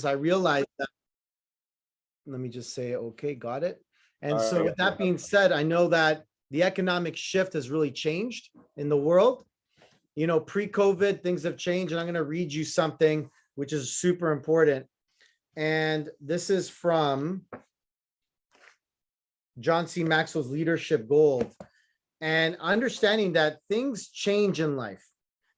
I realized that, let me just say, okay, got it. And so right. with that being said, I know that the economic shift has really changed in the world. You know, pre-COVID, things have changed, and I'm going to read you something which is super important. And this is from John C. Maxwell's Leadership Gold. And understanding that things change in life,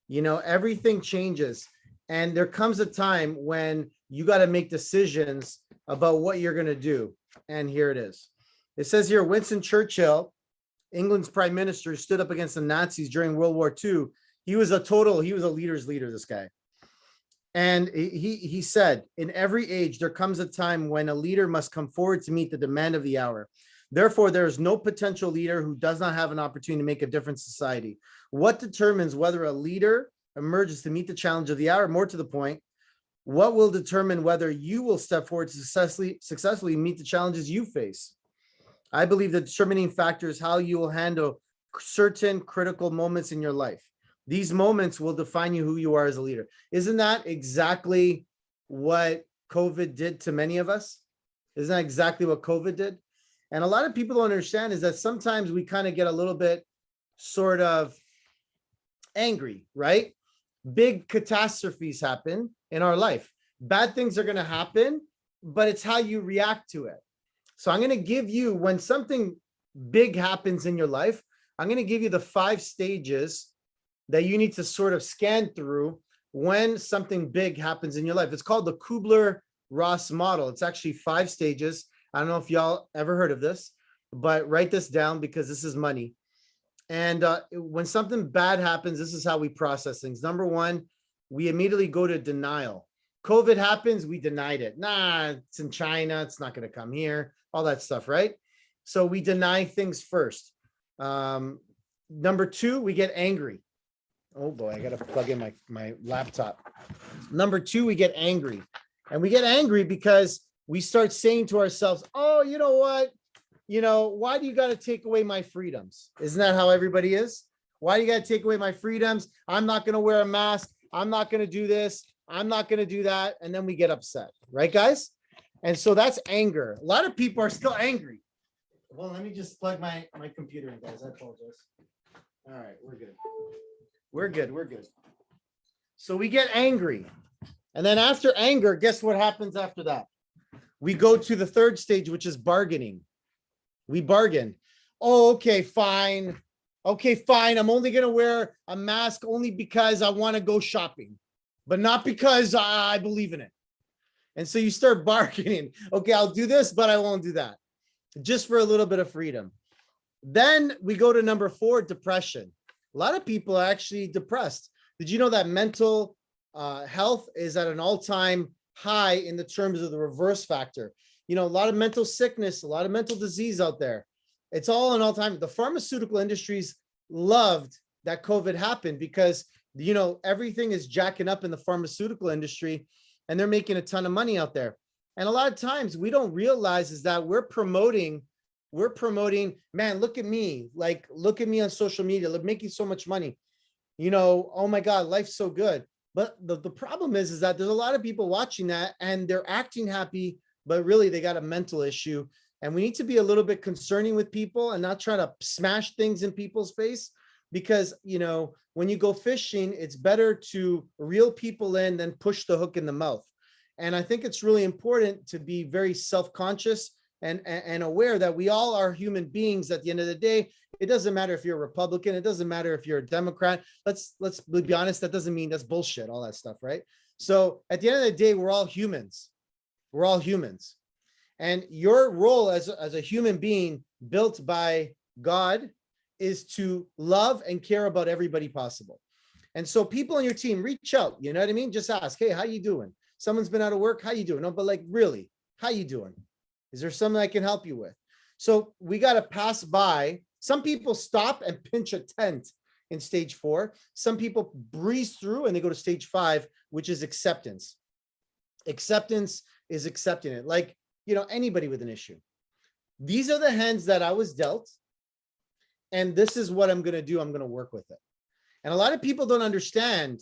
you know, everything changes. And there comes a time when you got to make decisions about what you're going to do. And here it is. It says here, Winston Churchill, England's prime minister, stood up against the Nazis during World War II. He was a leader's leader, this guy. And he said, in every age, there comes a time when a leader must come forward to meet the demand of the hour. Therefore, there is no potential leader who does not have an opportunity to make a difference in society. What determines whether a leader emerges to meet the challenge of the hour? More to the point, what will determine whether you will step forward to successfully meet the challenges you face? I believe the determining factor is how you will handle certain critical moments in your life. These moments will define you who you are as a leader. Isn't that exactly what COVID did to many of us? Isn't that exactly what COVID did? And a lot of people don't understand is that sometimes we kind of get a little bit sort of angry, right? Big catastrophes happen in our life. Bad things are going to happen, but it's how you react to it. So I'm going to give you, when something big happens in your life, I'm going to give you the 5 stages that you need to sort of scan through when something big happens in your life. It's called the Kubler-Ross Model. It's actually 5 stages. I don't know if y'all ever heard of this, but write this down because this is money. And when something bad happens, this is how we process things. Number 1, we immediately go to denial. COVID happens, we denied it. Nah, it's in China. It's not going to come here. All that stuff, right? So we deny things first. Number 2, we get angry. Oh boy, I got to plug in my laptop. Number 2, we get angry. And we get angry because we start saying to ourselves, oh, you know what? You know, why do you got to take away my freedoms? Isn't that how everybody is? Why do you got to take away my freedoms? I'm not going to wear a mask. I'm not going to do this. I'm not going to do that. And then we get upset, right, guys? And so that's anger. A lot of people are still angry. Well, let me just plug my computer in, guys. I apologize. All right, we're good. We're good. We're good. So we get angry. And then after anger, guess what happens after that? We go to the 3rd stage, which is bargaining. We bargain. Oh, okay, fine. Okay, fine. I'm only going to wear a mask only because I want to go shopping, but not because I believe in it. And so you start bargaining. Okay, I'll do this, but I won't do that. Just for a little bit of freedom. Then we go to number 4, depression. A lot of people are actually depressed. Did you know that mental health is at an all-time high in the terms of the reverse factor? You know, a lot of mental sickness, a lot of mental disease out there. It's all an all-time. The pharmaceutical industries loved that COVID happened because, you know, everything is jacking up in the pharmaceutical industry and they're making a ton of money out there. And a lot of times we don't realize is that we're promoting, man, look at me, like, look at me on social media, look, making so much money, you know, oh my God, life's so good. But the problem is that there's a lot of people watching that and they're acting happy, but really they got a mental issue. And we need to be a little bit concerning with people and not try to smash things in people's face, because, you know, when you go fishing, it's better to reel people in than push the hook in the mouth. And I think it's really important to be very self-conscious and aware that we all are human beings at the end of the day. It doesn't matter if you're a Republican. It doesn't matter if you're a Democrat. Let's be honest. That doesn't mean that's bullshit, all that stuff, right? So at the end of the day, we're all humans. We're all humans. And your role as a human being built by God is to love and care about everybody possible. And so people on your team, reach out, you know what I mean? Just ask, hey, how you doing? Someone's been out of work. How you doing? No, but like, really, how you doing? Is there something I can help you with? So we got to pass by. Some people stop and pinch a tent in stage 4. Some people breeze through and they go to stage 5, which is acceptance. Acceptance is accepting it. Like, you know, anybody with an issue. These are the hands that I was dealt. And this is what I'm going to do. I'm going to work with it. And a lot of people don't understand.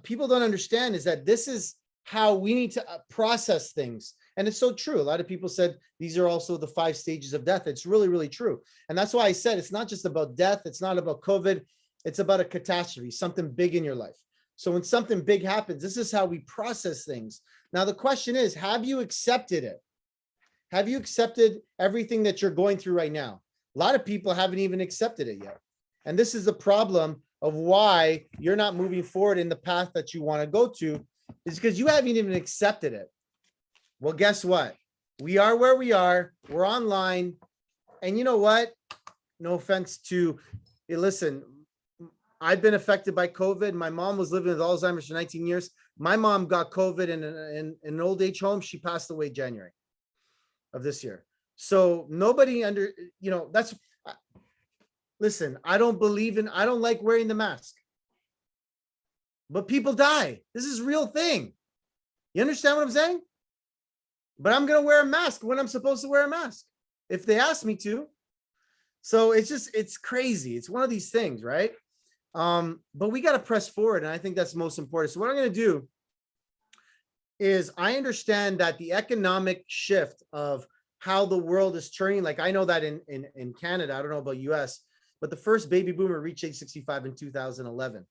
People don't understand is that this is how we need to process things. And it's so true. A lot of people said these are also the 5 stages of death. It's really, really true. And that's why I said it's not just about death. It's not about COVID. It's about a catastrophe, something big in your life. So when something big happens, this is how we process things. Now, the question is, have you accepted it? Have you accepted everything that you're going through right now? A lot of people haven't even accepted it yet. And this is the problem of why you're not moving forward in the path that you want to go to, is because you haven't even accepted it. Well, guess what? We are where we are. We're online. And you know what? No offense to, listen, I've been affected by COVID. My mom was living with Alzheimer's for 19 years. My mom got COVID in an old age home. She passed away January of this year. So nobody listen, I don't like wearing the mask. But people die. This is a real thing. You understand what I'm saying? But I'm going to wear a mask when I'm supposed to wear a mask, if they ask me to. So it's crazy. It's one of these things, right? But we got to press forward. And I think that's most important. So what I'm going to do is, I understand that the economic shift of how the world is turning, like I know that in Canada, I don't know about US, but the first baby boomer reached age 65 in 2011.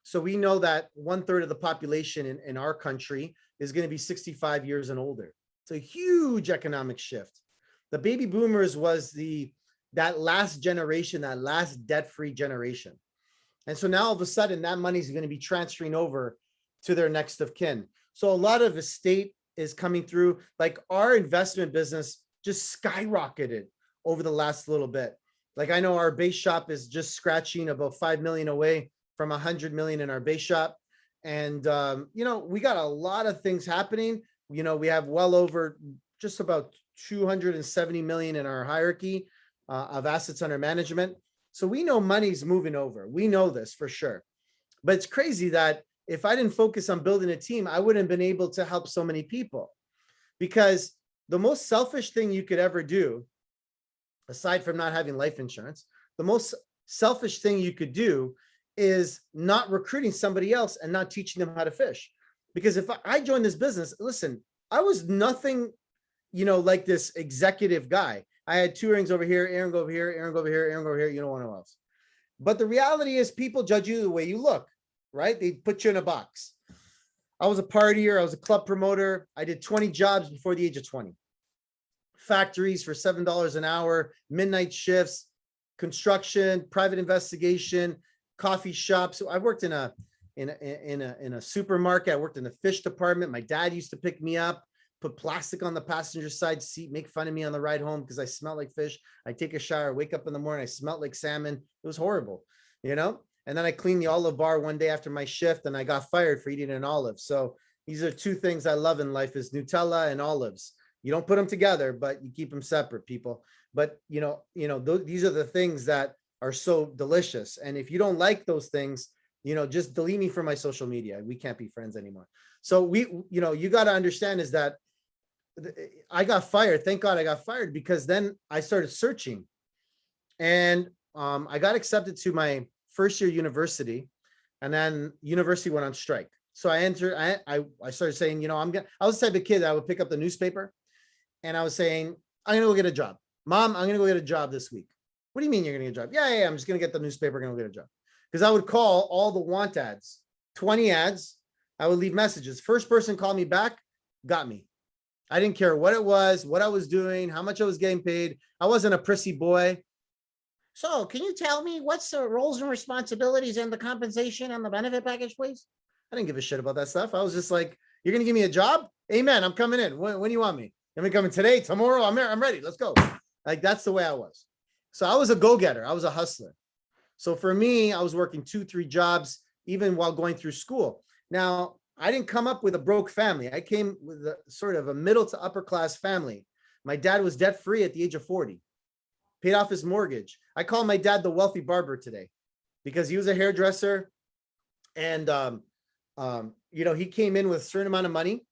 So we know that 1/3 of the population in our country is going to be 65 years and older. It's a huge economic shift. The baby boomers was that last generation, that last debt-free generation. And so now all of a sudden that money is going to be transferring over to their next of kin. So a lot of estate is coming through. Like our investment business just skyrocketed over the last little bit. Like I know our base shop is just scratching about 5 million away from 100 million in our base shop. And, we got a lot of things happening. We have well over just about 270 million in our hierarchy of assets under management. So we know money's moving over. We know this for sure. But it's crazy that if I didn't focus on building a team, I wouldn't have been able to help so many people. Because the most selfish thing you could ever do, aside from not having life insurance, the most selfish thing you could do is not recruiting somebody else and not teaching them how to fish. Because if I joined this business, listen, I was nothing, like this executive guy. I had 2 earrings over here, Aaron go over here, Aaron go over here, Aaron go over here, you don't want no else. But the reality is people judge you the way you look, right? They put you in a box. I was a partier. I was a club promoter. I did 20 jobs before the age of 20. Factories for $7 an hour, midnight shifts, construction, private investigation, coffee shops. So I worked in a supermarket. I worked in the fish department. My dad used to pick me up, put plastic on the passenger side seat, make fun of me on the ride home because I smelled like fish. I take a shower, wake up in the morning, I smelled like salmon. It was horrible, And then I cleaned the olive bar one day after my shift, and I got fired for eating an olive. So these are 2 things I love in life: is Nutella and olives. You don't put them together, but you keep them separate, people. But these are the things that are so delicious. And if you don't like those things, just delete me from my social media. We can't be friends anymore. So you got to understand is that I got fired. Thank God I got fired, because then I started searching, and I got accepted to my first year university, and then university went on strike. So I started saying, I was the type of kid that I would pick up the newspaper, and I was saying, I'm going to go get a job. Mom, I'm going to go get a job this week. What do you mean you're going to get a job? Yeah, I'm just going to get the newspaper, going to get a job. Because I would call all the want ads, 20 ads. I would leave messages. First person called me back, got me. I didn't care what it was, what I was doing, how much I was getting paid. I wasn't a prissy boy. So can you tell me what's the roles and responsibilities and the compensation and the benefit package, please? I didn't give a shit about that stuff. I was just like, you're going to give me a job? Amen. I'm coming in. When do you want me? I'm coming today, tomorrow. I'm ready. Let's go. Like, that's the way I was. So I was a go-getter. I was a hustler. So for me, I was working 2-3 jobs, even while going through school. Now, I didn't come up with a broke family. I came with a sort of a middle to upper class family. My dad was debt free at the age of 40, paid off his mortgage. I call my dad the wealthy barber today, because he was a hairdresser, and he came in with a certain amount of money,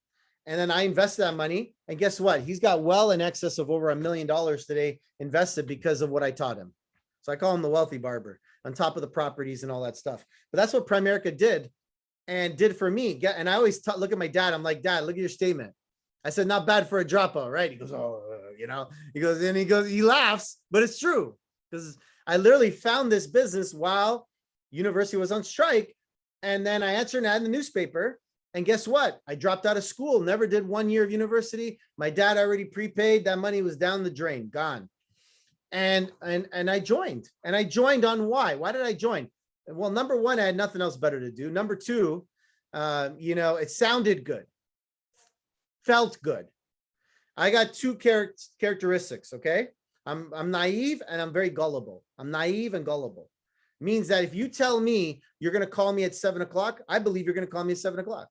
and then I invested that money. And guess what? He's got well in excess of over $1 million today invested because of what I taught him. So I call him the wealthy barber, on top of the properties and all that stuff. But that's what Primerica did. and did for me. And I always look at my dad. I'm like, Dad, look at your statement. I said, not bad for a dropout, right? He goes, oh, he goes, he laughs, but it's true. Because I literally found this business while university was on strike. And then I answered an ad in the newspaper. And guess what? I dropped out of school, never did 1 year of university. My dad already prepaid. That money was down the drain, gone. And I joined. And I joined on why? Why did I join? Well, number one, I had nothing else better to do. Number two, it sounded good, felt good. I got two characteristics, okay? I'm naive and I'm very gullible. I'm naive and gullible. Means that if you tell me you're going to call me at 7 o'clock, I believe you're going to call me at 7 o'clock.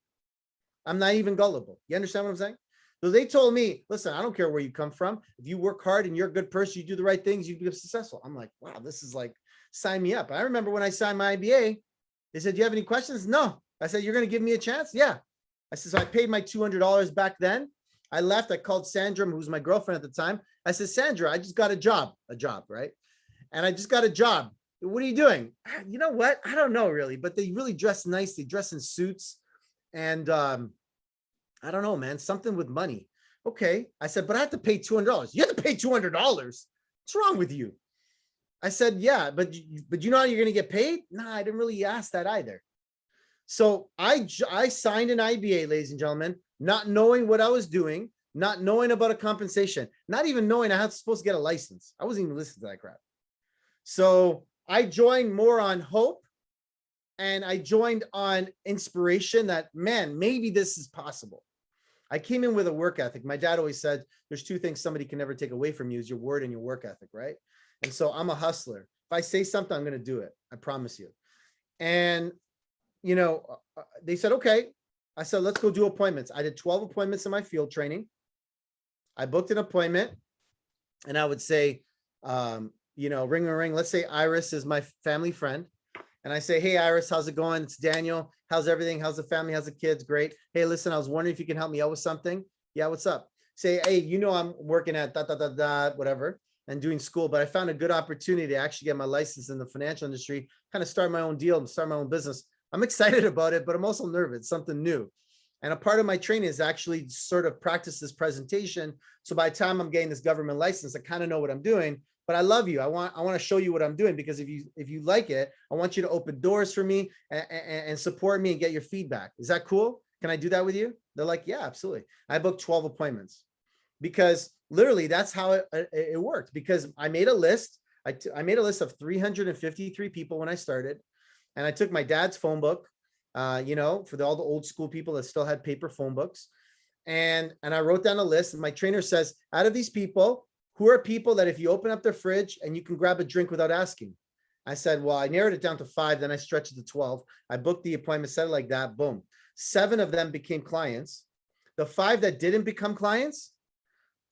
I'm naive and gullible. You understand what I'm saying? So they told me, listen, I don't care where you come from. If you work hard and you're a good person, you do the right things, you become successful. I'm like, wow, this is like, sign me up. I remember when I signed my IBA, they said, do you have any questions? No. I said, you're going to give me a chance? Yeah. I said, so I paid my $200 back then. I left. I called Sandra, who was my girlfriend at the time. I said, Sandra, I just got a job, right? And I just got a job. What are you doing? You know what? I don't know really, but they really dress nice. They dress in suits. And I don't know, man, something with money. Okay. I said, but I have to pay $200. You have to pay $200. What's wrong with you? I said, yeah, but you know how you're going to get paid? Nah, I didn't really ask that either. So I signed an IBA, ladies and gentlemen, not knowing what I was doing, not knowing about a compensation, not even knowing I was supposed to get a license. I wasn't even listening to that crap. So I joined more on hope, and I joined on inspiration that, man, maybe this is possible. I came in with a work ethic. My dad always said, there's two things somebody can never take away from you is your word and your work ethic, right? And so I'm a hustler. If I say something, I'm going to do it. I promise you. And, they said, okay. I said, let's go do appointments. I did 12 appointments in my field training. I booked an appointment, and I would say, ring, ring. Let's say Iris is my family friend. And I say, hey, Iris, how's it going? It's Daniel. How's everything? How's the family? How's the kids? Great. Hey, listen, I was wondering if you can help me out with something. Yeah, what's up? Say, hey, I'm working at whatever, and doing school, but I found a good opportunity to actually get my license in the financial industry, kind of start my own deal and start my own business. I'm excited about it, but I'm also nervous, something new. And a part of my training is actually sort of practice this presentation. So by the time I'm getting this government license, I kind of know what I'm doing. But I love you. I want to show you what I'm doing, because if you like it, I want you to open doors for me and support me and get your feedback. Is that cool? Can I do that with you? They're like, yeah, absolutely. I booked 12 appointments, because literally that's how it worked. Because I made a list. I made a list of 353 people when I started, and I took my dad's phone book, for all the old school people that still had paper phone books, and I wrote down a list. And my trainer says, out of these people, who are people that if you open up their fridge and you can grab a drink without asking? I said, well, I narrowed it down to 5. Then I stretched it to 12. I booked the appointment, said it like that. Boom. 7 of them became clients. The 5 that didn't become clients,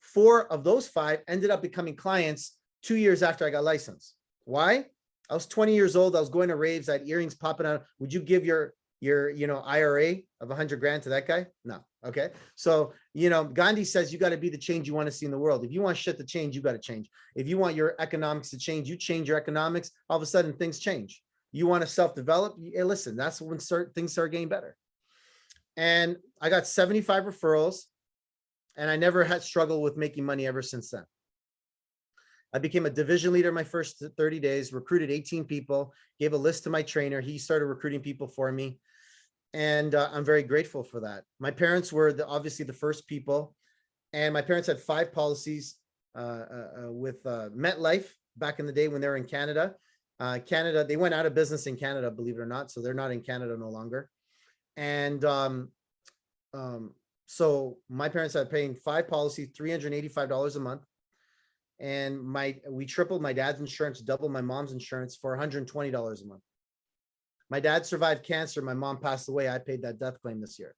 4 of those 5 ended up becoming clients 2 years after I got licensed. Why? I was 20 years old. I was going to raves. I had earrings popping out. Would you give your IRA of 100 grand to that guy? No. Okay. So, Gandhi says you got to be the change you want to see in the world. If you want shit to change, you got to change. If you want your economics to change, you change your economics. All of a sudden things change. You want to self-develop. Hey, listen, that's when things start getting better. And I got 75 referrals, and I never had struggled with making money ever since then. I became a division leader in my first 30 days, recruited 18 people, gave a list to my trainer. He started recruiting people for me. And I'm very grateful for that. My parents were obviously the first people, and my parents had 5 policies with MetLife back in the day when they were in Canada. They went out of business in Canada, believe it or not. So they're not in Canada no longer. And so my parents had paying 5 policies, $385 a month. And we tripled my dad's insurance, doubled my mom's insurance for $120 a month. My dad survived cancer. My mom passed away. I paid that death claim this year.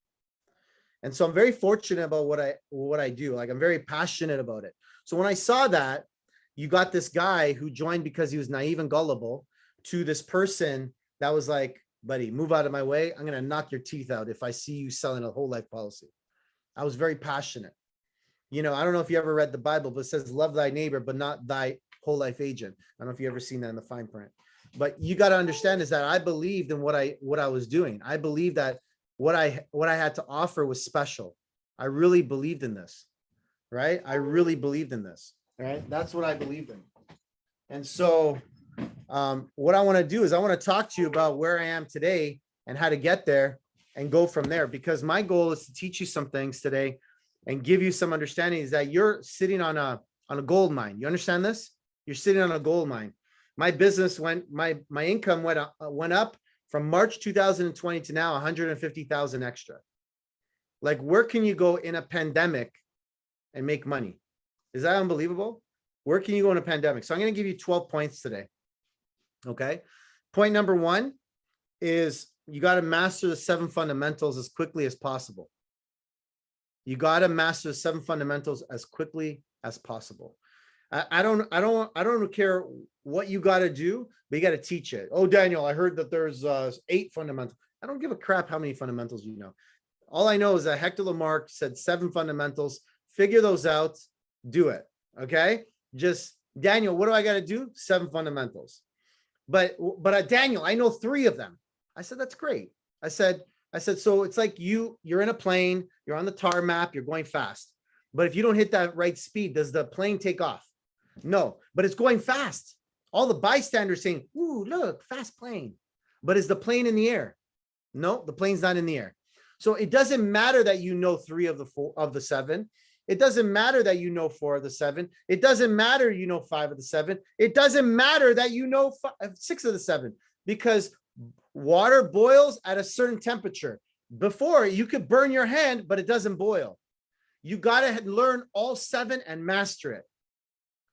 And so I'm very fortunate about what I do. Like, I'm very passionate about it. So when I saw that, you got this guy who joined because he was naive and gullible, to this person that was like, buddy, move out of my way. I'm going to knock your teeth out if I see you selling a whole life policy. I was very passionate. I don't know if you ever read the Bible, but it says, love thy neighbor, but not thy whole life agent. I don't know if you ever seen that in the fine print. But you got to understand is that I believed in what I was doing. I believed that what I had to offer was special. I really believed in this, right? I really believed in this, right? That's what I believed in. And so what I want to do is I want to talk to you about where I am today and how to get there and go from there, because my goal is to teach you some things today and give you some understanding is that you're sitting on a gold mine. You understand this? You're sitting on a gold mine. My business my income went up from March 2020 to now 150,000 extra. Like, where can you go in a pandemic and make money? Is that unbelievable? Where can you go in a pandemic? So I'm going to give you 12 points today. Okay. Point number 1 is you got to master the 7 fundamentals as quickly as possible. You got to master the 7 fundamentals as quickly as possible. I don't care what you got to do, but you got to teach it. Oh, Daniel, I heard that there's 8 fundamentals. I don't give a crap how many fundamentals you know. All I know is that Hector Lamarck said 7 fundamentals. Figure those out. Do it. Okay. Just, Daniel, what do I got to do? 7 fundamentals. But Daniel, I know 3 of them. I said, that's great. I said, so it's like you're in a plane, you're on the tarmac, you're going fast. But if you don't hit that right speed, does the plane take off? No, but it's going fast. All the bystanders saying, ooh, look, fast plane. But is the plane in the air? No, the plane's not in the air. So it doesn't matter that you know 3 of the 7. It doesn't matter that you know 4 of the 7. It doesn't matter you know 5 of the 7. It doesn't matter that you know 6 of the 7, because water boils at a certain temperature. Before, you could burn your hand, but it doesn't boil. You got to learn all 7 and master it.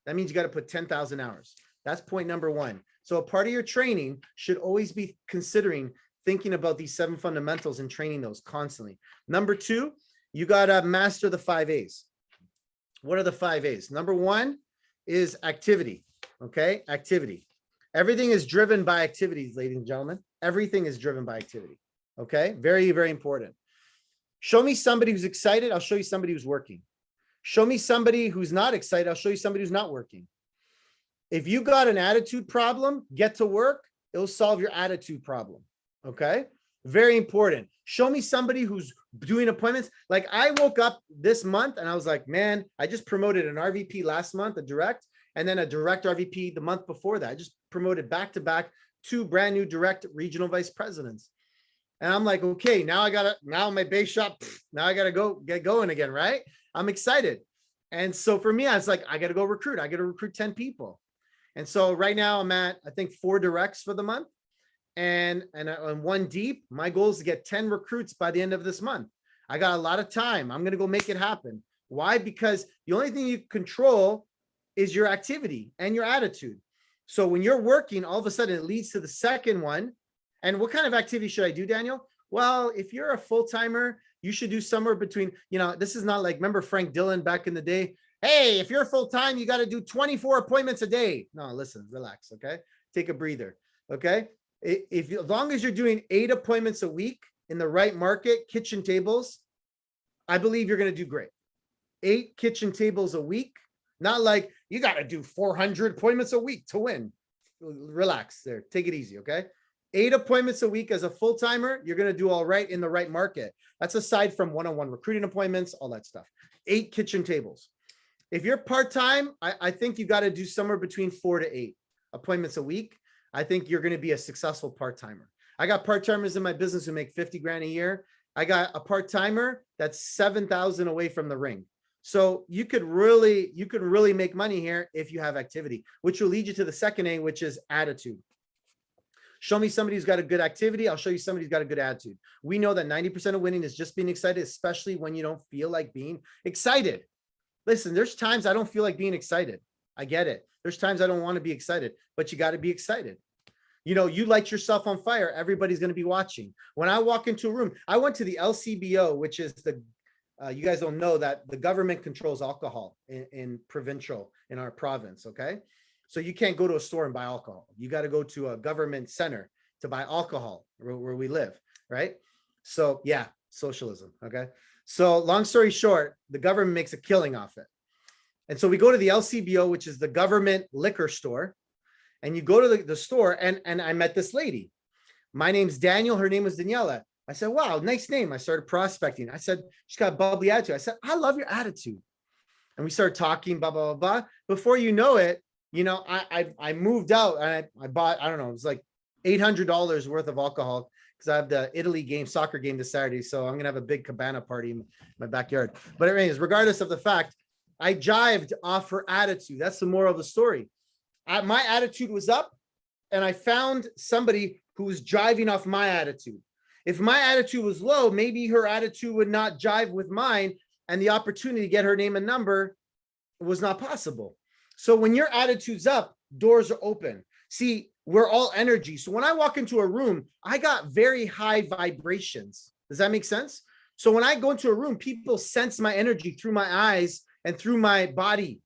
That means you got to put 10,000 hours. That's point number 1. So a part of your training should always be considering thinking about these 7 fundamentals and training those constantly. Number 2, you got to master the 5 A's. What are the 5 A's? Number 1 is activity. Okay. Activity. Everything is driven by activities, ladies and gentlemen. Everything is driven by activity. Okay. Very, very important. Show me somebody who's excited. I'll show you somebody who's working. Show me somebody who's not excited. I'll show you somebody who's not working. If you got an attitude problem, get to work. It'll solve your attitude problem. Okay. Very important. Show me somebody who's doing appointments. Like, I woke up this month and I was like, man, I just promoted an RVP last month, a direct, and then a direct RVP the month before that. I just promoted back to back 2 brand new direct regional vice presidents. And I'm like, okay, now my base shop, now I got to get going again, right? I'm excited. And so for me, I was like, I got to go recruit. I got to recruit 10 people. And so right now I'm at, I think, 4 directs for the month. And 1 deep. My goal is to get 10 recruits by the end of this month. I got a lot of time. I'm going to go make it happen. Why? Because the only thing you control is your activity and your attitude. So when you're working, all of a sudden it leads to the second one. And what kind of activity should I do, Daniel? Well, if you're a full-timer, you should do somewhere between, this is not like, remember Frank Dillon back in the day? Hey, if you're full-time, you got to do 24 appointments a day. No, listen, relax. Okay. Take a breather. Okay. As long as you're doing 8 appointments a week in the right market, kitchen tables, I believe you're going to do great. 8 kitchen tables a week, not like you got to do 400 appointments a week to win. Relax there. Take it easy. Okay. 8 appointments a week as a full-timer, you're going to do all right in the right market. That's aside from one-on-one recruiting appointments, all that stuff. 8 kitchen tables. If you're part-time, I think you got to do somewhere between 4 to 8 appointments a week. I think you're going to be a successful part-timer. I got part-timers in my business who make 50 grand a year. I got a part-timer that's 7,000 away from the ring. So you could really make money here if you have activity, which will lead you to the second A, which is attitude. Show me somebody who's got a good activity. I'll show you somebody who's got a good attitude. We know that 90% of winning is just being excited, especially when you don't feel like being excited. Listen, there's times I don't feel like being excited. I get it. There's times I don't want to be excited, but you got to be excited. You light yourself on fire. Everybody's going to be watching. When I walk into a room, I went to the LCBO, which is you guys don't know that the government controls alcohol in our province. Okay. So you can't go to a store and buy alcohol. You got to go to a government center to buy alcohol where we live, right? So yeah, socialism, okay? So long story short, the government makes a killing off it. And so we go to the LCBO, which is the government liquor store, And you go to the store, and I met this lady. My name's Daniel. Her name was Daniela. I said, wow, nice name. I started prospecting. I said, she's got a bubbly attitude. I said, I love your attitude. And we started talking, blah, blah, blah, blah. Before you know it, I moved out and I bought, I don't know, it was like $800 worth of alcohol because I have the Italy game, soccer game this Saturday. So I'm going to have a big cabana party in my backyard. But anyways, regardless of the fact, I jived off her attitude. That's the moral of the story. My attitude was up, and I found somebody who was jiving off my attitude. If my attitude was low, maybe her attitude would not jive with mine, and the opportunity to get her name and number was not possible. So when your attitude's up, doors are open. See, we're all energy. So when I walk into a room, I got very high vibrations. Does that make sense? So when I go into a room, people sense my energy through my eyes and through my body.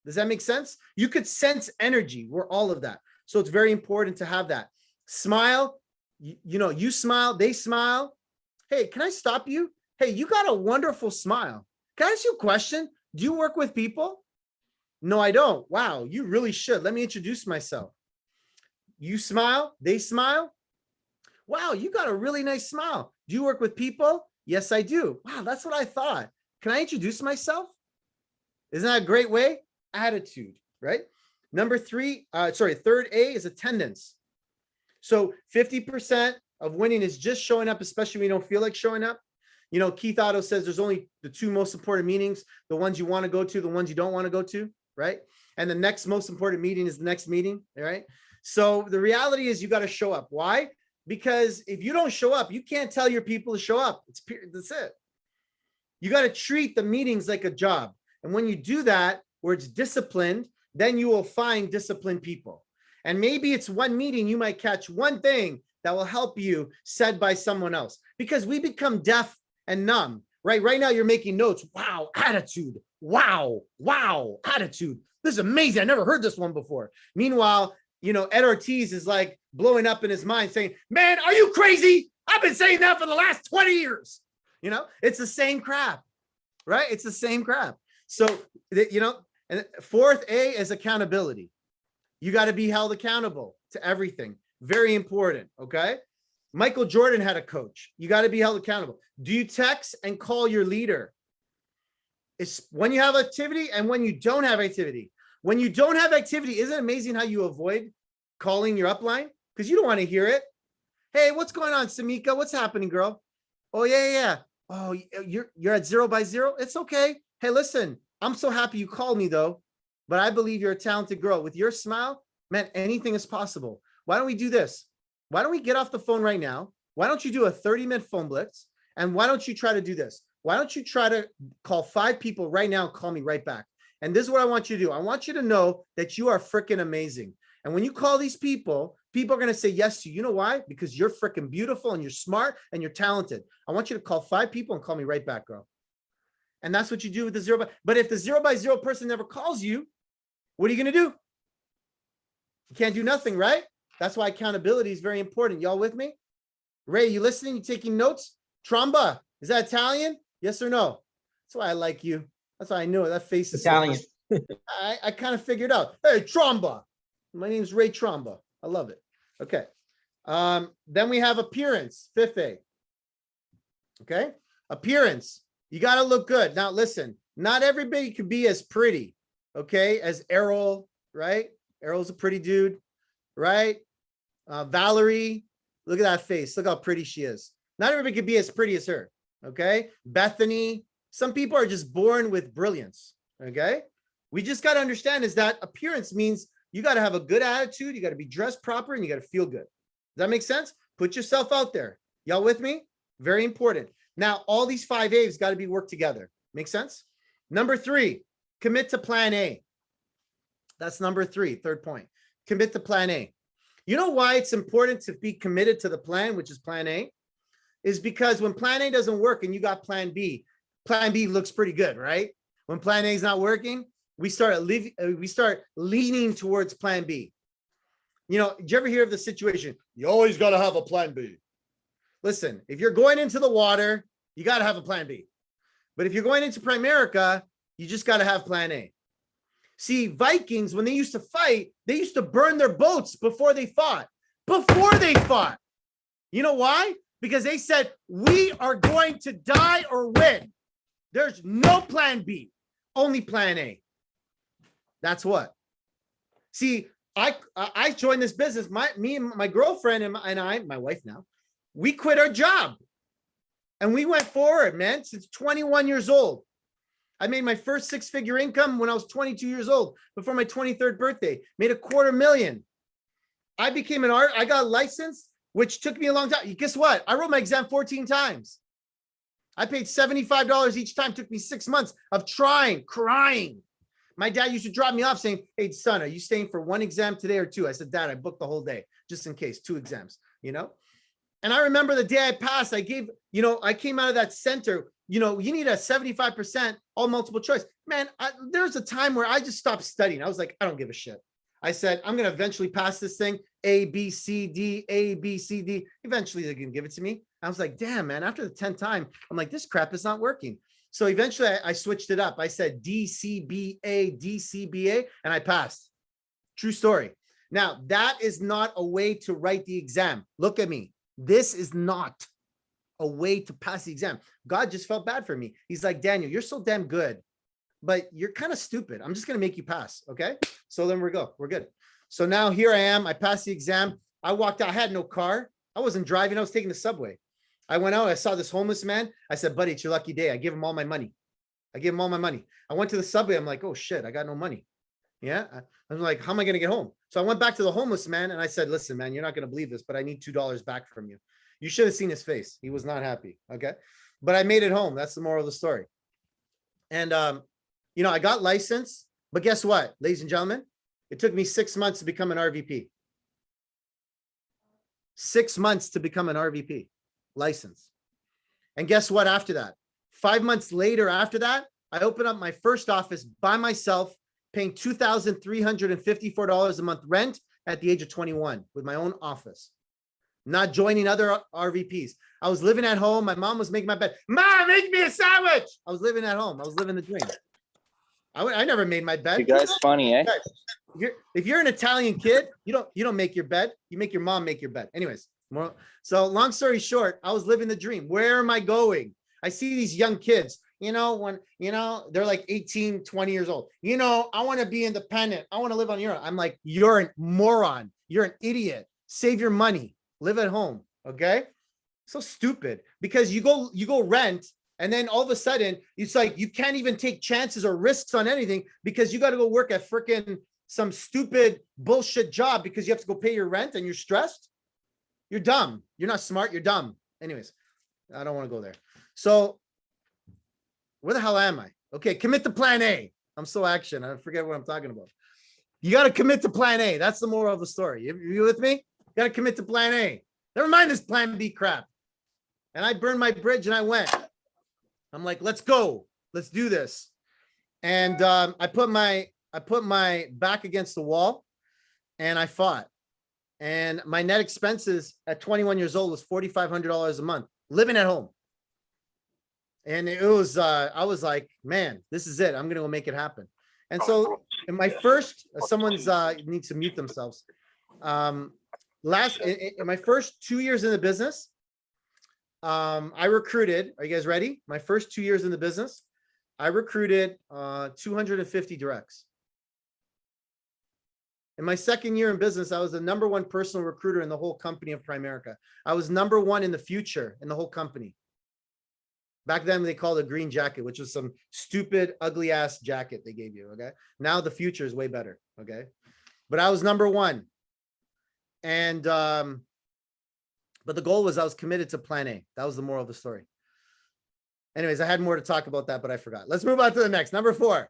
Does that make sense? You could sense energy. We're all of that. So it's very important to have that. Smile. You smile, they smile. Hey, can I stop you? Hey, you got a wonderful smile. Can I ask you a question? Do you work with people? No, I don't. Wow, you really should. Let me introduce myself. You smile, they smile. Wow, you got a really nice smile. Do you work with people? Yes, I do. Wow, that's what I thought. Can I introduce myself? Isn't that a great way? Attitude, right? Third A is attendance. So 50% of winning is just showing up, especially when you don't feel like showing up. Keith Otto says there's only the two most important meetings, the ones you want to go to, the ones you don't want to go to, right? And the next most important meeting is the next meeting, right? So the reality is you got to show up. Why? Because if you don't show up, you can't tell your people to show up. That's it. You got to treat the meetings like a job. And when you do that, where it's disciplined, then you will find disciplined people. And maybe it's one meeting, you might catch one thing that will help you said by someone else, because we become deaf and numb, right? Right now you're making notes. Wow, attitude. Wow, attitude. This is amazing. I never heard this one before. Meanwhile, Ed Ortiz is like blowing up in his mind saying, man, are you crazy? I've been saying that for the last 20 years. It's the same crap, right? It's the same crap. So, and fourth A is accountability. You got to be held accountable to everything. Very important. Okay. Michael Jordan had a coach. You got to be held accountable. Do you text and call your leader? It's when you have activity and when you don't have activity. When you don't have activity, isn't it amazing how you avoid calling your upline? Because you don't want to hear it. Hey, what's going on, Samika? What's happening, girl? Oh, yeah. Oh, you're at 0 by 0. It's okay. Hey, listen, I'm so happy you called me though. But I believe you're a talented girl. With your smile, man, anything is possible. Why don't we do this? Why don't we get off the phone right now? Why don't you do a 30-minute phone blitz? And why don't you try to do this? Why don't you try to call 5 people right now and call me right back? And this is what I want you to do. I want you to know that you are freaking amazing. And when you call these people are going to say yes to you. You know why? Because you're freaking beautiful and you're smart and you're talented. I want you to call 5 people and call me right back, girl. And that's what you do with the 0 but if the 0 by 0 person never calls you, what are you going to do? You can't do nothing, right? That's why accountability is very important. Y'all with me? Ray, you listening? You taking notes? Tromba, is that Italian? Yes or no? That's why I like you. That's why I know that face is Italian. So I kind of figured out. Hey, Tromba. My name's Ray Tromba. I love it. Okay. Then we have appearance, 5th A. Okay. Appearance. You got to look good. Now, listen, not everybody could be as pretty, okay, as Errol, right? Errol's a pretty dude, right? Valerie, look at that face. Look how pretty she is. Not everybody could be as pretty as her, okay? Bethany, some people are just born with brilliance, okay? We just got to understand is that appearance means you got to have a good attitude, you got to be dressed proper, and you got to feel good. Does that make sense? Put yourself out there. Y'all with me? Very important. Now, all these 5 A's got to be worked together. Make sense? Number 3, commit to plan A. That's number 3, third point. Commit to plan A. You know why it's important to be committed to the plan, which is plan A? Is because when plan A doesn't work and you got plan B looks pretty good, right? When plan A is not working, we start leaning towards plan B. Did you ever hear of the situation? You always got to have a plan B. Listen, if you're going into the water, you got to have a plan B. But if you're going into Primerica, you just got to have plan A. See, Vikings, when they used to fight, they used to burn their boats before they fought. Before they fought. You know why? Because they said, we are going to die or win. There's no plan B, only plan A. That's what. See, I joined this business. Me and my girlfriend and I, my wife now, we quit our job. And we went forward, man, since 21 years old. I made my first six-figure income when I was 22 years old, before my 23rd birthday. Made $250,000. I became I got licensed, which took me a long time. Guess what? I wrote my exam 14 times. I paid $75 each time. Took me 6 months of trying, crying. My dad used to drop me off saying, hey, son, are you staying for one exam today or two? I said, Dad, I booked the whole day, just in case, 2 exams, you know? And I remember the day I passed, I gave, I came out of that center, you need a 75% all multiple choice. Man, there's a time where I just stopped studying. I was like, I don't give a shit. I said, I'm going to eventually pass this thing, A, B, C, D, A, B, C, D. Eventually they're going to give it to me. I was like, damn, man, after the 10th time, I'm like, this crap is not working. So eventually I switched it up. I said D, C, B, A, D, C, B, A, and I passed. True story. Now, that is not a way to write the exam. Look at me. This is not a way to pass the exam. God just felt bad for me. He's like, Daniel, you're so damn good, but you're kind of stupid. I'm just going to make you pass. Okay. So then we're good. So now here I am. I passed the exam. I walked out. I had no car. I wasn't driving. I was taking the subway. I went out. I saw this homeless man. I said, buddy, it's your lucky day. I give him all my money. I went to the subway. I'm like, oh shit, I got no money. Yeah. I'm like, how am I going to get home? So I went back to the homeless man and I said, listen, man, you're not going to believe this, but I need $2 back from you. You should have seen his face. He was not happy. Okay. But I made it home. That's the moral of the story. And, I got licensed, but guess what, ladies and gentlemen, it took me 6 months to become an RVP. 6 months to become an RVP license. And guess what? After that, 5 months later, after that, I opened up my first office by myself, paying $2,354 a month rent at the age of 21 with my own office, not joining other RVPs. I was living at home. My mom was making my bed. Mom, make me a sandwich. I was living at home. I was living the dream. I never made my bed. You guys funny, eh? If you're an Italian kid, you don't make your bed. You make your mom make your bed. Anyways, so long story short, I was living the dream. Where am I going? I see these young kids, when, they're like 18, 20 years old. I want to be independent. I want to live on your own. I'm like, you're a moron. You're an idiot. Save your money. Live at home. Okay. So stupid, because you go rent, and then all of a sudden it's like, you can't even take chances or risks on anything because you got to go work at freaking some stupid bullshit job because you have to go pay your rent and you're stressed. You're dumb. You're not smart. You're dumb. Anyways, I don't want to go there. So where the hell am I? Okay. Commit to plan A. I'm so action. I forget what I'm talking about. You got to commit to plan A. That's the moral of the story. You with me? You got to commit to plan A. Never mind this plan B crap. And I burned my bridge and I went. I'm like, let's go. Let's do this. And I put my back against the wall and I fought. And my net expenses at 21 years old was $4,500 a month, living at home. And it was, I was like, man, this is it. I'm going to go make it happen. And so in my first, someone's needs to mute themselves. In my first 2 years in the business, I recruited, are you guys ready? My first 2 years in the business, I recruited 250 directs. In my second year in business, I was the #1 personal recruiter in the whole company of Primerica. I was #1 in the future in the whole company. Back then they called it a green jacket, which was some stupid, ugly ass jacket they gave you. Okay. Now the future is way better. Okay. But I was #1. And, but the goal was I was committed to plan A. That was the moral of the story. Anyways, I had more to talk about that, but I forgot. Let's move on to the next. #4.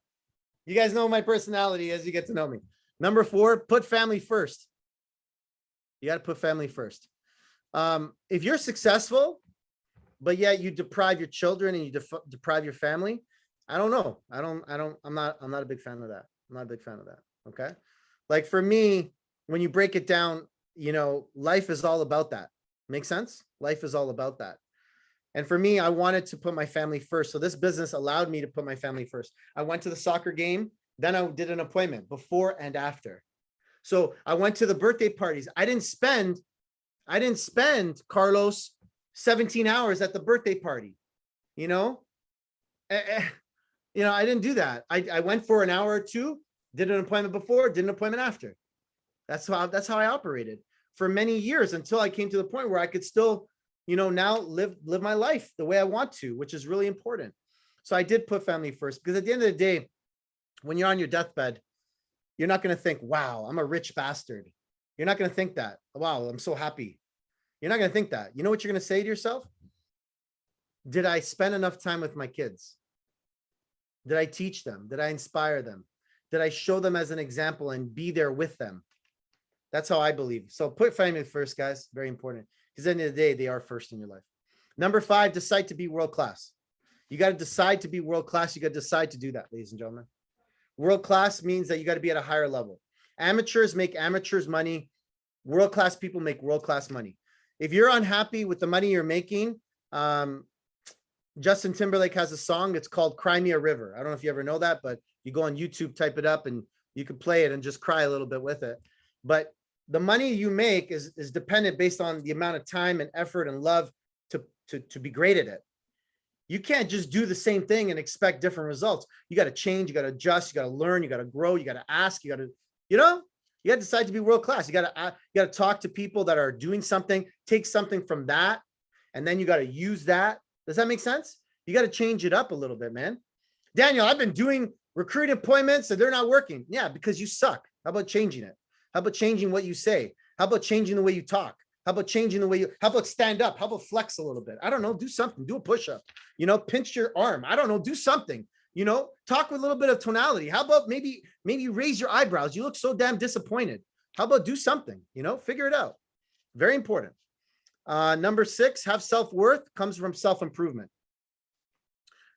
You guys know my personality as you get to know me. #4, put family first. You got to put family first. If you're successful, but yet you deprive your children and you deprive your family, I don't know. I'm not a big fan of that. I'm not a big fan of that. Okay. Like for me, when you break it down, life is all about that. Make sense? Life is all about that. And for me, I wanted to put my family first. So this business allowed me to put my family first. I went to the soccer game Then I did an appointment before and after. So I went to the birthday parties. I didn't spend, Carlos, 17 hours at the birthday party. You know, I didn't do that. I went for an hour or two, did an appointment before, did an appointment after. That's how I operated for many years, until I came to the point where I could still, now live my life the way I want to, which is really important. So I did put family first, because at the end of the day, when you're on your deathbed, you're not going to think, wow, I'm a rich bastard. You're not going to think that, wow, I'm so happy. You're not going to think that. You know what you're going to say to yourself? Did I spend enough time with my kids? Did I teach them? Did I inspire them? Did I show them as an example and be there with them? That's how I believe. So put family first, guys. Very important. Because at the end of the day, they are first in your life. Number 5, decide to be world-class. You got to decide to be world-class. You got to decide to do that, ladies and gentlemen. World-class means that you got to be at a higher level. Amateurs make amateurs money. World-class people make world-class money. If you're unhappy with the money you're making, Justin Timberlake has a song. It's called Cry Me a River. I don't know if you ever know that, but you go on YouTube, type it up, and you can play it and just cry a little bit with it. But the money you make is dependent based on the amount of time and effort and love to be great at it. You can't just do the same thing and expect different results. You got to change, you got to adjust, you got to learn, you got to grow, you got to ask, you got to decide to be world-class. You got to talk to people that are doing something, take something from that, and then you got to use that. Does that make sense? You got to change it up a little bit, man. Daniel, I've been doing recruiting appointments and they're not working. Yeah, because you suck. How about changing it? How about changing what you say? How about changing the way you talk? How about changing the way how about stand up? How about flex a little bit? I don't know. Do something. Do a push-up. Pinch your arm. I don't know. Do something. Talk with a little bit of tonality. How about maybe raise your eyebrows? You look so damn disappointed. How about do something? Figure it out. Very important. Number 6, have self-worth, comes from self-improvement.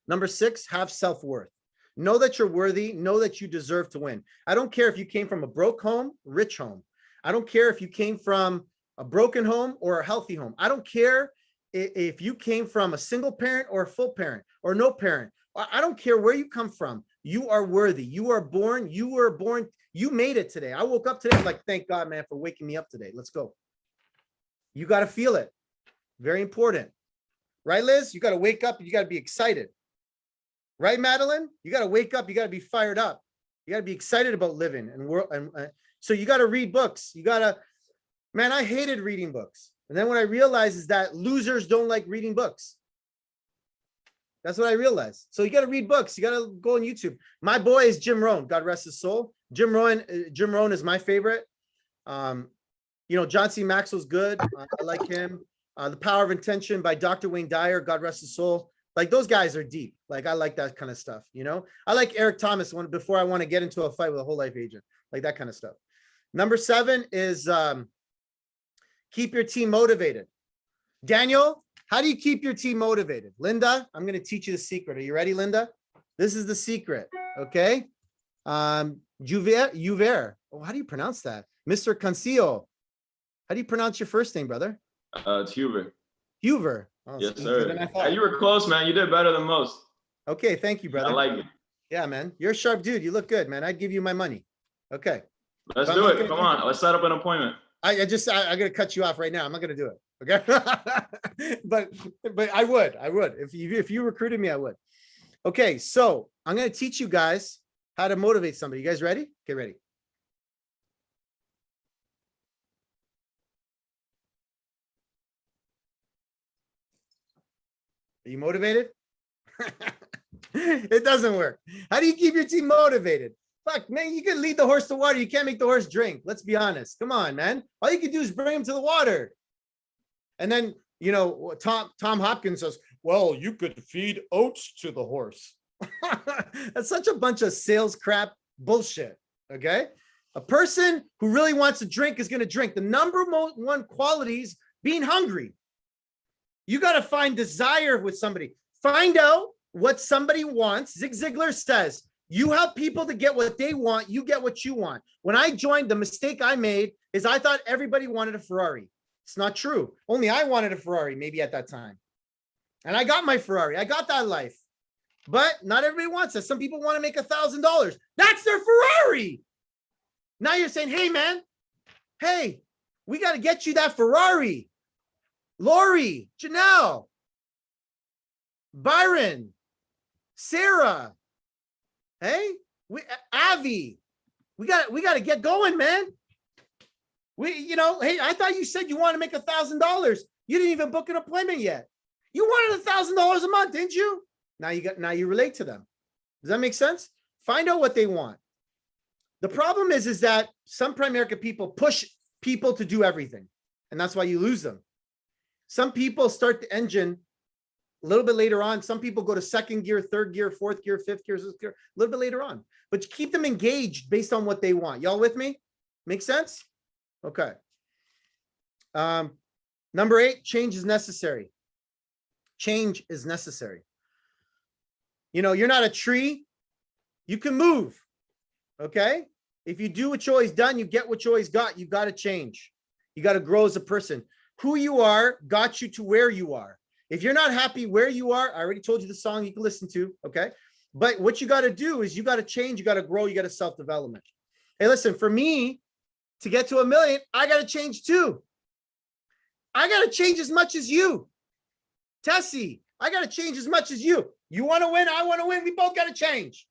Number 6, have self-worth. Know that you're worthy. Know that you deserve to win. I don't care if you came from a broke home, rich home. I don't care if you came from a broken home or a healthy home. I don't care if you came from a single parent or a full parent or no parent. I don't care where you come from. You are worthy. You were born. You made it today. I woke up today. I'm like, thank God, man, for waking me up today. Let's go. You got to feel it. Very important. Right, Liz? You got to wake up and you got to be excited. Right, Madeline? You got to wake up. You got to be fired up. You got to be excited about living and so you got to read books. You got to, man, I hated reading books. And then what I realized is that losers don't like reading books. That's what I realized. So you got to read books. You got to go on YouTube. My boy is Jim Rohn. God rest his soul. Jim Rohn is my favorite. John C. Maxwell's good. I like him. The Power of Intention by Dr. Wayne Dyer. God rest his soul. Like, those guys are deep. Like, I like that kind of stuff. I like Eric Thomas before I want to get into a fight with a whole life agent, like that kind of stuff. Number 7 is keep your team motivated. Daniel, how do you keep your team motivated? Linda, I'm going to teach you the secret. Are you ready, Linda? This is the secret. Okay. Juver. Oh, how do you pronounce that? Mr. Cancillo. How do you pronounce your first name, brother? It's Huber. Huber. Oh, yes, sir. You were close, man. You did better than most. Okay, thank you, brother. I like it. Yeah, man. You're a sharp dude. You look good, man. I'd give you my money. Okay. Let's do it. Come on. Let's set up an appointment. I'm gonna cut you off right now. I'm not gonna do it. Okay. but I would. If you recruited me, I would. Okay, so I'm gonna teach you guys how to motivate somebody. You guys ready? Get ready. Are you motivated? It doesn't work. How do you keep your team motivated? Fuck, man, you can lead the horse to water. You can't make the horse drink. Let's be honest. Come on, man. All you can do is bring him to the water. And then, Tom Hopkins says, well, you could feed oats to the horse. That's such a bunch of sales crap bullshit. Okay. A person who really wants to drink is going to drink. The number one quality is being hungry. You got to find desire with somebody. Find out what somebody wants. Zig Ziglar says, you help people to get what they want. You get what you want. When I joined, the mistake I made is I thought everybody wanted a Ferrari. It's not true. Only I wanted a Ferrari, maybe at that time. And I got my Ferrari. I got that life. But not everybody wants that. Some people want to make $1,000. That's their Ferrari. Now you're saying, hey, man, hey, we got to get you that Ferrari. Lori, Janelle, Byron, Sarah, hey, Avi, we got to get going, man. Hey, I thought you said you want to make $1,000. You didn't even book an appointment yet. You wanted $1,000 a month, didn't you? Now you relate to them. Does that make sense? Find out what they want. The problem is that some primerica people push people to do everything, and that's why you lose them. Some people start the engine a little bit later on. Some people go to second gear, third gear, fourth gear, fifth gear, sixth gear, a little bit later on. But you keep them engaged based on what they want. Y'all with me? Make sense? Okay. Number 8, change is necessary. Change is necessary. You're not a tree. You can move. Okay? If you do what you always done, you get what you always got. You got to change. You got to grow as a person. Who you are got you to where you are. If you're not happy where you are, I already told you the song you can listen to, okay? But what you got to do is you got to change, you got to grow, you got to self-development. Hey, listen, for me to get to $1 million, I got to change too. I got to change as much as you. Tessie, I got to change as much as you. You want to win, I want to win. We both got to change.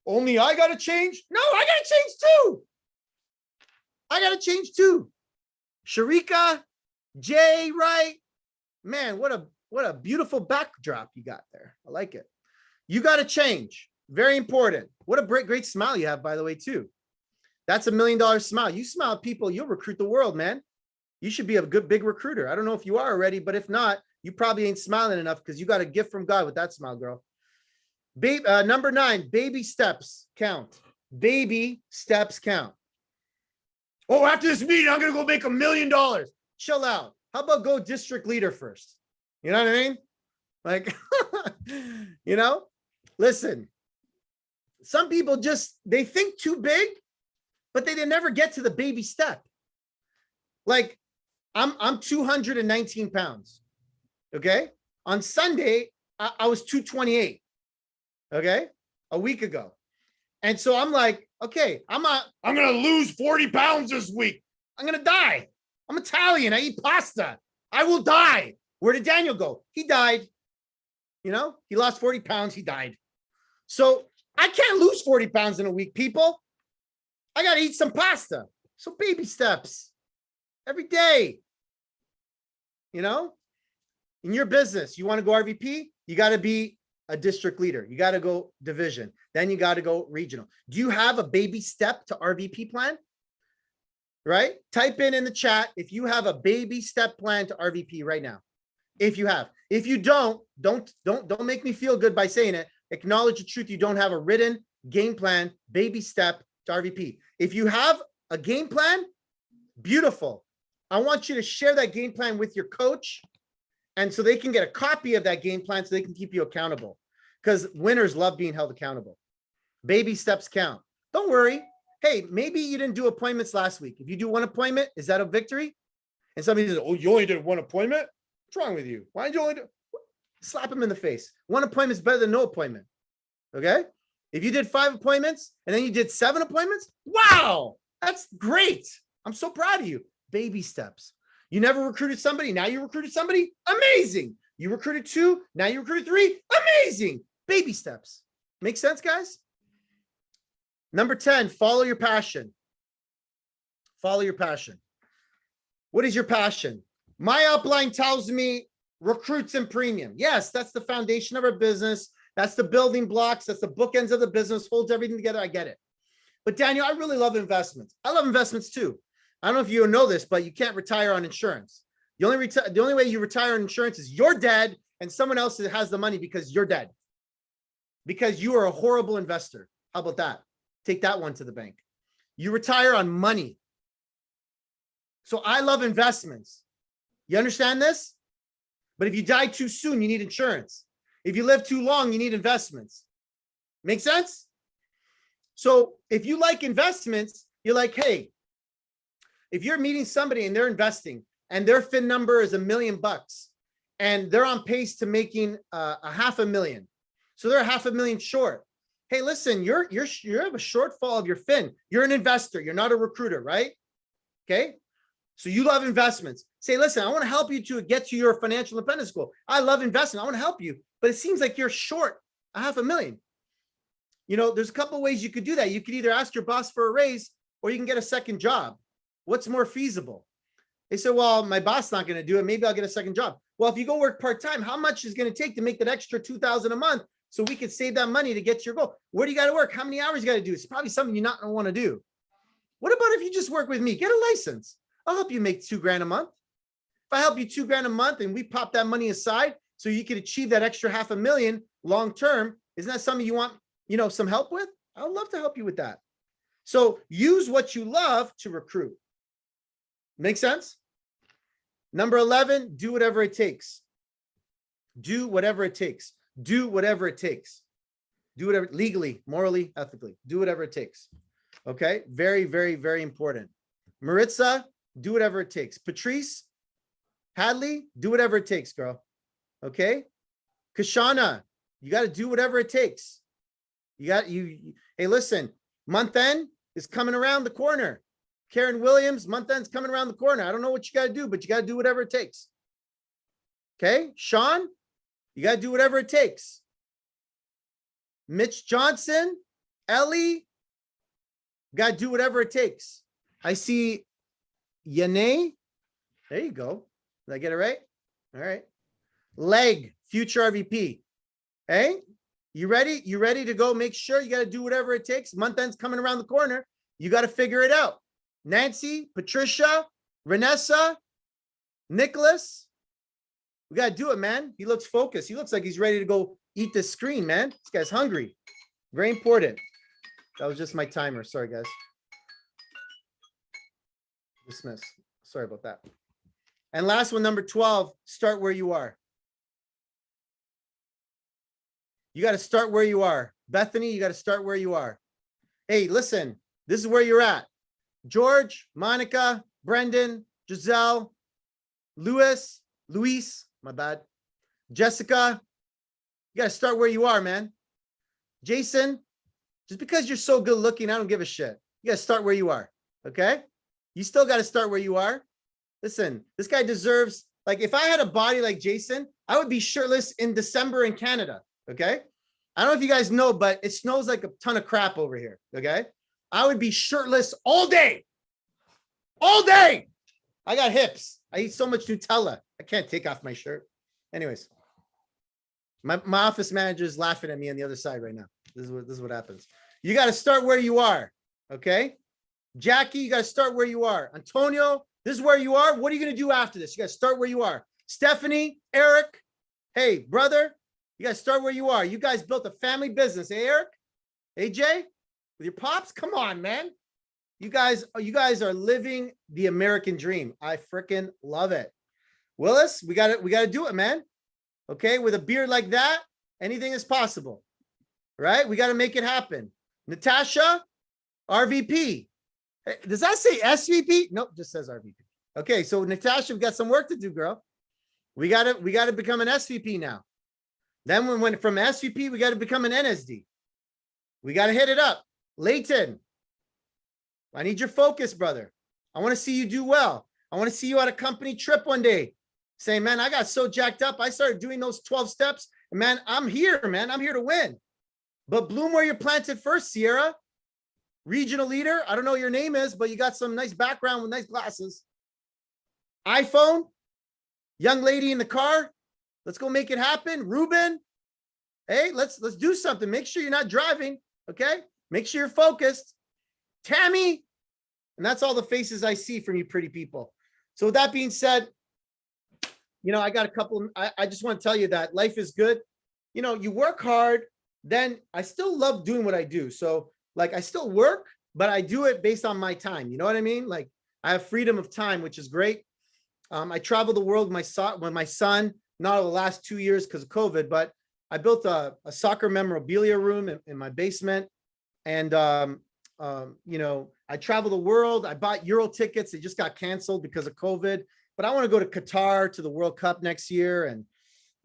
Only I got to change? No, I got to change too. I got to change too. Sharika, Jay, right? Man, what a beautiful backdrop you got there. I like it. You got to change. Very important. What a great smile you have, by the way, too. That's $1 million smile. You smile at people, you'll recruit the world, man. You should be a good, big recruiter. I don't know if you are already, but if not, you probably ain't smiling enough because you got a gift from God with that smile, girl. Number 9, baby steps count. Baby steps count. Oh, after this meeting, I'm going to go make $1 million. Chill out. How about go district leader first? You know what I mean? Like, listen, some people they think too big, but they never get to the baby step. Like I'm 219 pounds. Okay. On Sunday, I was 228. Okay. A week ago. And so I'm like, okay, I'm going to lose 40 pounds this week. I'm going to die. I'm Italian. I eat pasta. I will die. Where did Daniel go? He died. He lost 40 pounds. He died. So I can't lose 40 pounds in a week, people. I got to eat some pasta. So baby steps every day. In your business, you want to go RVP, you got to be a district leader. You got to go division. Then you got to go regional. Do you have a baby step to RVP plan? Right? Type in the chat if you have a baby step plan to RVP right now. If you have. If you don't make me feel good by saying it. Acknowledge the truth. You don't have a written game plan, baby step to RVP. If you have a game plan, beautiful. I want you to share that game plan with your coach, and so they can get a copy of that game plan so they can keep you accountable, because winners love being held accountable. Baby steps count. Don't worry. Hey, maybe you didn't do appointments last week. If you do one appointment, is that a victory? And somebody says, oh, you only did one appointment? What's wrong with you? Why did you only do? Slap them in the face. One appointment is better than no appointment. Okay? If you did 5 appointments and then you did 7 appointments, wow, that's great. I'm so proud of you. Baby steps. You never recruited somebody. Now you recruited somebody. Amazing. You recruited 2. Now you recruited 3. Amazing. Baby steps. Make sense, guys? Number 10, follow your passion. Follow your passion. What is your passion? My upline tells me recruits and premium. Yes, that's the foundation of our business. That's the building blocks. That's the bookends of the business, holds everything together. I get it. But Daniel, I really love investments. I love investments too. I don't know if you know this, but you can't retire on insurance. The only way you retire on insurance is you're dead and someone else has the money because you're dead. Because you are a horrible investor. How about that? Take that one to the bank. You retire on money. So I love investments. You understand this? But if you die too soon, you need insurance. If you live too long, you need investments. Make sense? So if you like investments, you're like, hey, if you're meeting somebody and they're investing and their fin number is $1 million and they're on pace to making $500,000, So they're $500,000 short. Hey, listen, you have a shortfall of your fin. You're an investor. You're not a recruiter, right? Okay. So you love investments. Say, listen, I want to help you to get to your financial independence goal. I love investment. I want to help you, but it seems like you're short $500,000. You know, there's a couple of ways you could do that. You could either ask your boss for a raise or you can get a second job. What's more feasible? They said, well, my boss not going to do it. Maybe I'll get a second job. Well, if you go work part-time, how much is going to take to make that extra $2,000 a month so we could save that money to get to your goal? Where do you got to work? How many hours you got to do? It's probably something you're not going to want to do. What about if you just work with me? Get a license. I'll help you make $2,000 a month. If I help you $2,000 a month and we pop that money aside so you could achieve that extra $500,000 long-term, isn't that something you want, you know, some help with? I would love to help you with that. So use what you love to recruit. Make sense? Number 11, do whatever it takes. Do whatever it takes. Do whatever it takes. Do whatever, legally, morally, ethically. Do whatever it takes. Okay? Very, very, very important. Maritza, do whatever it takes. Patrice, Hadley, do whatever it takes, girl. Okay? Kashana, you got to do whatever it takes. Hey, listen, month end is coming around the corner. Karen Williams, month end's coming around the corner. I don't know what you got to do, but you got to do whatever it takes. Okay? Sean, you got to do whatever it takes. Mitch Johnson, Ellie, got to do whatever it takes. I see Yane. There you go. Did I get it right? All right. Leg, future RVP. Hey, you ready? You ready to go? Make sure you got to do whatever it takes. Month end's coming around the corner. You got to figure it out. Nancy, Patricia, Vanessa, Nicholas. We got to do it, man. He looks focused. He looks like he's ready to go eat this screen, man. This guy's hungry. Very important. That was just my timer. Sorry, guys. Dismiss. Sorry about that. And last one, number 12, start where you are. You got to start where you are. Bethany, you got to start where you are. Hey, listen, this is where you're at. George, Monica, Brendan, Giselle, Luis, my bad. Jessica, you got to start where you are, man. Jason, just because you're so good looking, I don't give a shit. You got to start where you are. Okay? You still got to start where you are. Listen, this guy deserves, like, if I had a body like Jason, I would be shirtless in December in Canada. Okay? I don't know if you guys know, but it snows like a ton of crap over here. Okay? I would be shirtless all day. All day. I got hips. I eat so much Nutella. I can't take off my shirt. Anyways, my office manager is laughing at me on the other side right now. This is what happens. You got to start where you are. Okay? Jackie, you got to start where you are. Antonio, this is where you are. What are you going to do after this? You got to start where you are. Stephanie, Eric, hey, brother, you got to start where you are. You guys built a family business. Hey, Eric? AJ? With your pops? Come on, man. You guys are living the American dream. I freaking love it. Willis, we got to do it, man. Okay, with a beard like that, anything is possible. Right? We got to make it happen. Natasha, RVP. Hey, does that say SVP? Nope, just says RVP. Okay, so Natasha, we've got some work to do, girl. We got to become an SVP now. Then when we went from SVP, we got to become an NSD. We got to hit it up. Leighton, I need your focus, brother. I want to see you do well. I want to see you at a company trip one day. Saying, man, I got so jacked up. I started doing those 12 steps. And man, I'm here, man. I'm here to win. But bloom where you're planted first, Sierra. Regional leader. I don't know what your name is, but you got some nice background with nice glasses. iPhone. Young lady in the car. Let's go make it happen. Ruben. Hey, let's do something. Make sure you're not driving. Okay. Make sure you're focused. Tammy. And that's all the faces I see from you pretty people. So with that being said, you know, I got a couple, I just want to tell you that life is good. You know, you work hard, then I still love doing what I do. So like, I still work, but I do it based on my time. You know what I mean? Like I have freedom of time, which is great. I travel the world with my son, not over the last 2 years because of COVID, but I built a soccer memorabilia room in my basement. And, you know, I travel the world. I bought Euro tickets. They just got canceled because of COVID, but I want to go to Qatar to the World Cup next year. And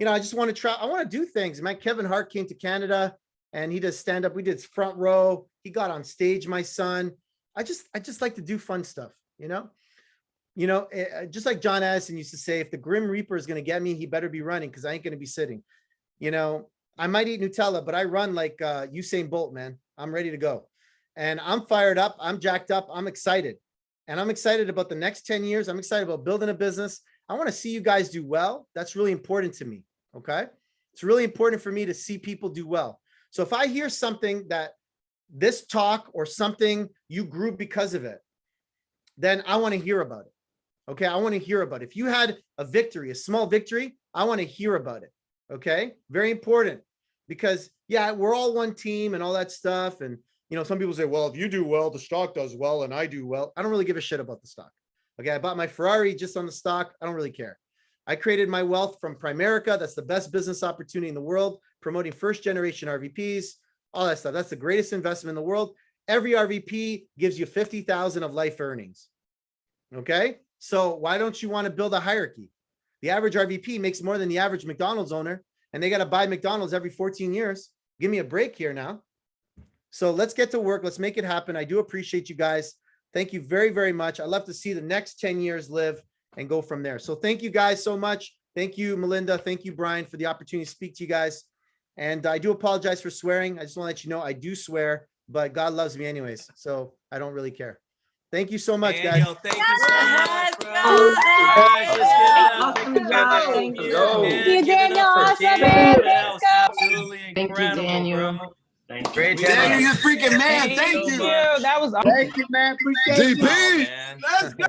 I just want to try. I want to do things, man. Kevin Hart came to Canada and he does stand up. We did front row. He got on stage, my son. I just like to do fun stuff, just like John Addison used to say, if the Grim Reaper is going to get me, he better be running because I ain't going to be sitting. I might eat Nutella, but I run like Usain Bolt, man. I'm ready to go. And I'm fired up. I'm jacked up. I'm excited. And I'm excited about the next 10 years. I'm excited about building a business. I want to see you guys do well. That's really important to me. Okay. It's really important for me to see people do well. So if I hear something that this talk or something you grew because of it, then I want to hear about it. Okay. I want to hear about it. If you had a victory, a small victory, I want to hear about it. Okay. Very important because yeah, we're all one team and all that stuff. And, some people say, well, if you do well, the stock does well and I do well. I don't really give a shit about the stock. Okay. I bought my Ferrari just on the stock. I don't really care. I created my wealth from Primerica. That's the best business opportunity in the world, promoting first generation RVPs, all that stuff. That's the greatest investment in the world. Every RVP gives you 50,000 of life earnings. Okay. So why don't you want to build a hierarchy? The average RVP makes more than the average McDonald's owner, and they got to buy McDonald's every 14 years. Give me a break here now. So let's get to work. Let's make it happen. I do appreciate you guys. Thank you very, very much. I love to see the next 10 years live and go from there. So thank you guys so much. Thank you, Melinda. Thank you, Brian, for the opportunity to speak to you guys. And I do apologize for swearing. I just want to let you know I do swear, but God loves me anyways. So I don't really care. Thank you so much, guys. Thank you so much, bro. Thank you, Daniel. Awesome, man. Let's go. Thank you, Daniel. Great job. Daniel, you're freaking man. Thank you. That was awesome. Thank you, man. Appreciate DP. Let's go.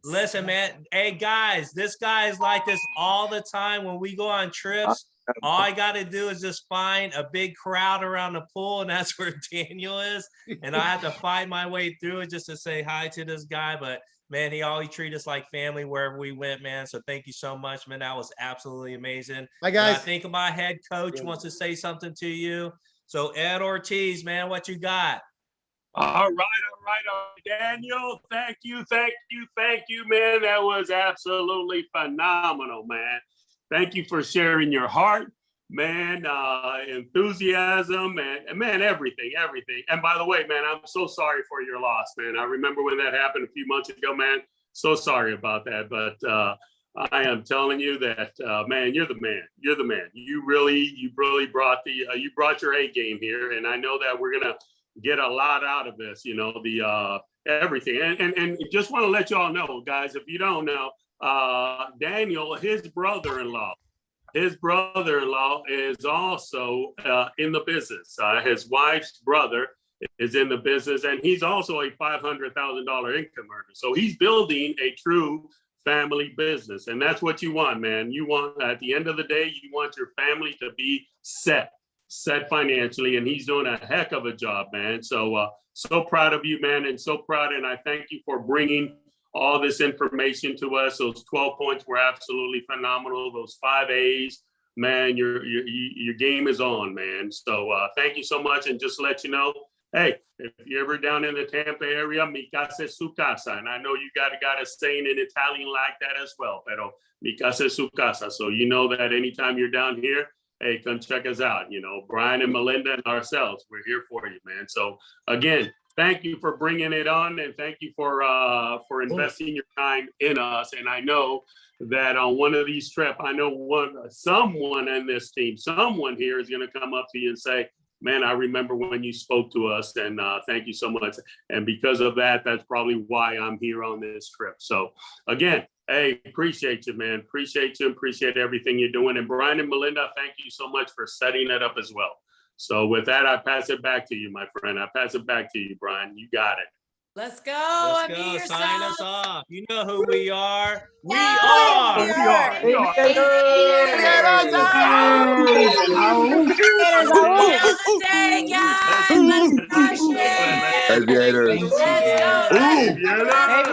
Listen, man. Hey, guys, this guy is like this all the time when we go on trips. All I got to do is just find a big crowd around the pool, and that's where Daniel is. And I have to find my way through it just to say hi to this guy. But, man, he always treated us like family wherever we went, man. So thank you so much, man. That was absolutely amazing. Hi, guys. I think my head coach wants to say something to you. So, Ed Ortiz, man, what you got? All right. Daniel, thank you, man. That was absolutely phenomenal, man. Thank you for sharing your heart, man, enthusiasm, and man, everything. And by the way, man, I'm so sorry for your loss, man. I remember when that happened a few months ago, man. So sorry about that. But I am telling you that, man, you're the man. You really brought you brought your A game here. And I know that we're going to get a lot out of this, everything. And just want to let y'all know, guys, if you don't know, Daniel, his brother-in-law is also in the business. His wife's brother is in the business, and he's also a $500,000 income earner. So he's building a true family business, and that's what you want, man. You want, at the end of the day, you want your family to be set financially, and he's doing a heck of a job, man. So so proud of you, man, and so proud, and I thank you for bringing all this information to us. Those 12 points were absolutely phenomenal. Those 5 A's, man, your game is on, man. So thank you so much. And just to let you know, hey, if you're ever down in the Tampa area, mi casa es su casa. And I know you got a saying in Italian like that as well, pero mi casa es su casa. So you know that anytime you're down here, hey, come check us out. Brian and Melinda and ourselves, we're here for you, man. So again, thank you for bringing it on, and thank you for investing your time in us. And I know that on one of these trips, I know someone in this team, someone here is going to come up to you and say, man, I remember when you spoke to us, and thank you so much. And because of that, that's probably why I'm here on this trip. So again, hey, appreciate you, man. Appreciate you. Appreciate everything you're doing. And Brian and Melinda, thank you so much for setting it up as well. So with that, I pass it back to you, my friend. I pass it back to you, Brian. You got it. Let's go. Sign us off. You know who we are. We Yeah, are. we are. Let's go. Aviators. Let's go. Ooh,